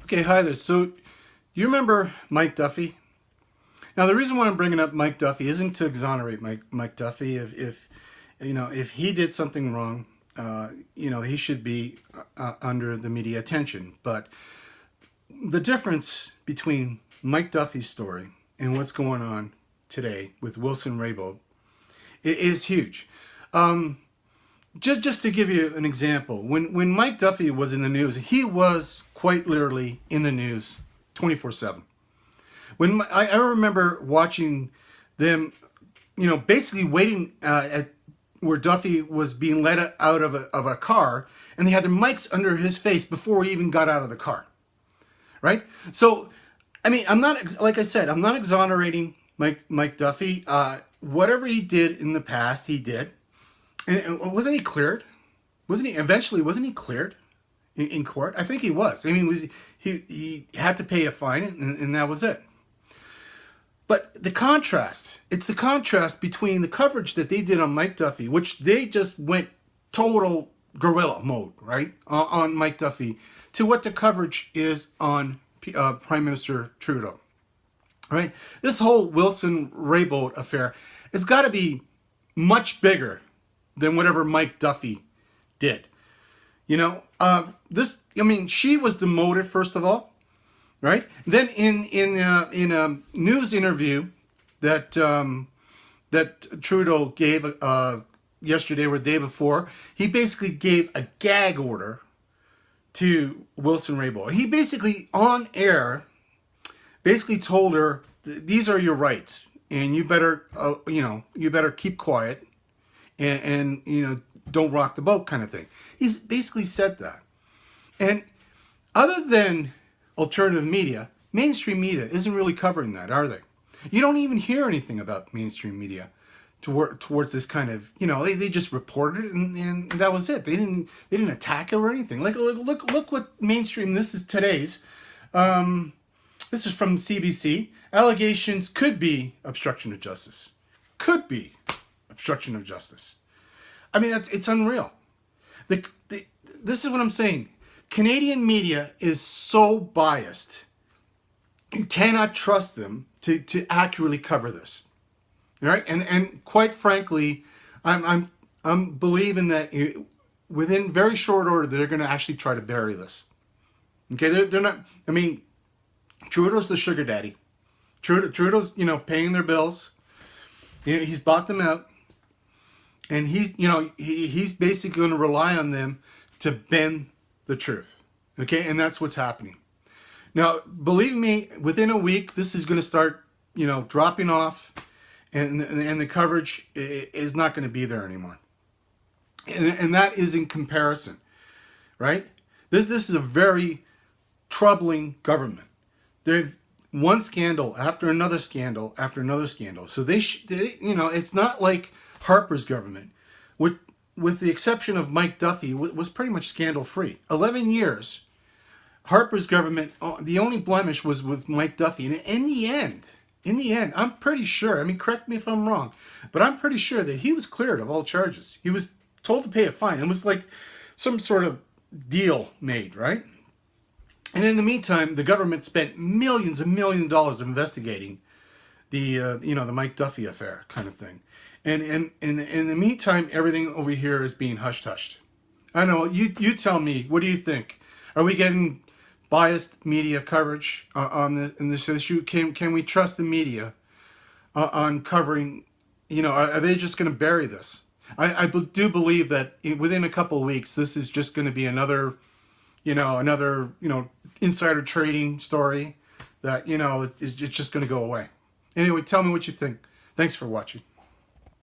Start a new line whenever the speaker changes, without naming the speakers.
Okay, hi there. So, do you remember Mike Duffy? Now, the reason why I'm bringing up Mike Duffy isn't to exonerate Mike Duffy. If he did something wrong, he should be under the media attention. But the difference between Mike Duffy's story and what's going on today with Wilson Raybould is huge. Just to give you an example, when Mike Duffy was in the news, he was quite literally in the news 24/7. I remember watching them, basically waiting at where Duffy was being let out of a car, and they had their mics under his face before he even got out of the car, right? So, I mean, I'm not, like I said, I'm not exonerating Mike Duffy. Whatever he did in the past, he did. And wasn't he cleared? Wasn't he cleared in court? I think he was. I mean, he had to pay a fine, and that was it. But it's the contrast between the coverage that they did on Mike Duffy, which they just went total guerrilla mode, right, on Mike Duffy, to what the coverage is on Prime Minister Trudeau, right? This whole Wilson Raybould affair has got to be much bigger than whatever Mike Duffy did. She was demoted, first of all, right? Then in a news interview that Trudeau gave yesterday or the day before, he basically gave a gag order to Wilson Raybould. He basically, on air, told her, these are your rights, and you better keep quiet, and don't rock the boat, kind of thing. He's basically said that. And other than alternative media, mainstream media isn't really covering that, are they? You don't even hear anything about mainstream media towards this kind of, they just reported it, and that was it. They didn't attack it or anything. Like, look what mainstream, this is today's. This is from CBC. Allegations could be obstruction of justice. Could be obstruction of justice. I mean, it's unreal. This is what I'm saying. Canadian media is so biased. You cannot trust them to accurately cover this. All right? And quite frankly, I'm believing that within very short order they're going to actually try to bury this. Okay? They're not. I mean, Trudeau's the sugar daddy. Trudeau's paying their bills. He's bought them out. And he's basically going to rely on them to bend the truth. Okay? And that's what's happening. Now, believe me, within a week, this is going to start, dropping off, and the coverage is not going to be there anymore. And that is in comparison, right? This is a very troubling government. They've one scandal after another scandal after another scandal. So they it's not like Harper's government, with the exception of Mike Duffy, was pretty much scandal-free. 11 years, Harper's government, the only blemish was with Mike Duffy. And in the end, I'm pretty sure, correct me if I'm wrong, but I'm pretty sure that he was cleared of all charges. He was told to pay a fine. It was like some sort of deal made, right? And in the meantime, the government spent millions and millions of dollars investigating the Mike Duffy affair kind of thing. And in the meantime, everything over here is being hushed. I know, you tell me, what do you think? Are we getting biased media coverage in this issue? Can we trust the media on covering, are they just going to bury this? I do believe that within a couple of weeks, this is just going to be another insider trading story that, it's just going to go away. Anyway, tell me what you think. Thanks for watching.